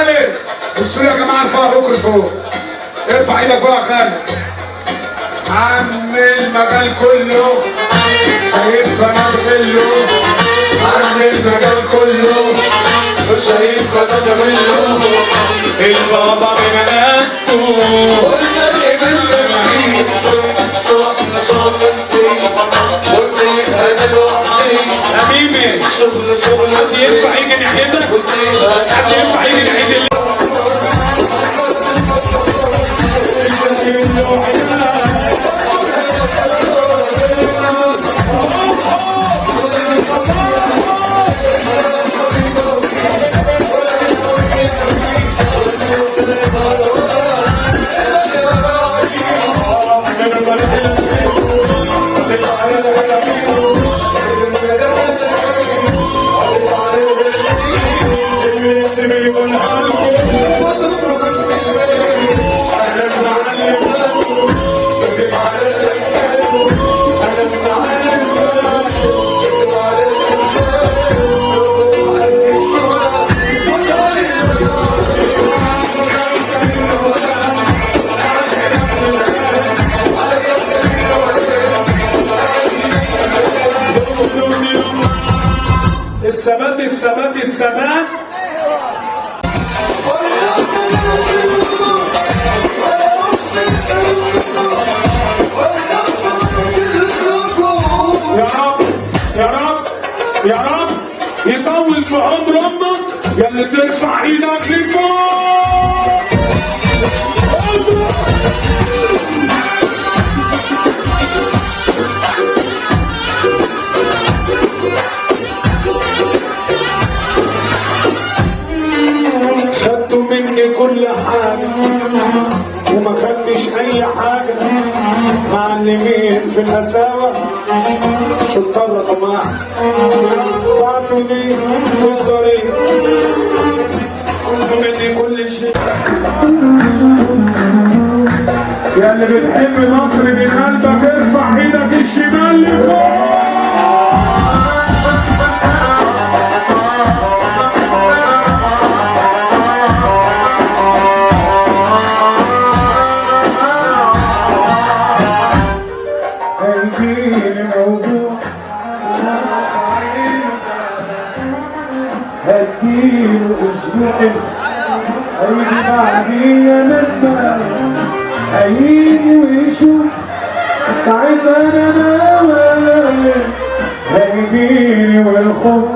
ايه؟ بصوا يا جماعه ارفع روك لفوق. ارفع ايدك فوق يا خالد. عم المجال كله شايف قناه غلو. عم المجال كله شايف قناه غلو. البابا بمناته قلنا اللي بالجماهير شغل شغلتي بصي انا لوحدي حبيبي. الشغل حد ينفع يجي ناحيتك؟ حد ينفع يجي ناحيتك؟ الثبات الثبات الثبات. يا رب يا رب يا رب يطول في عمر امك يا اللي ترفع ايدك لفوق. خدتوا مني كل حاجة وما خدتش أي حاجة. معلمين في القساوة شطار رقم واحد. وعطوني في الطريق مني كل شيء. يا اللي بتحب مصر من قلبك ارفع ايدك الشمال لفوق. هديله اسبوعين هيجي بعديا لما هيجي ويشوف ساعتها انا ناوي. هيجيلي والخوف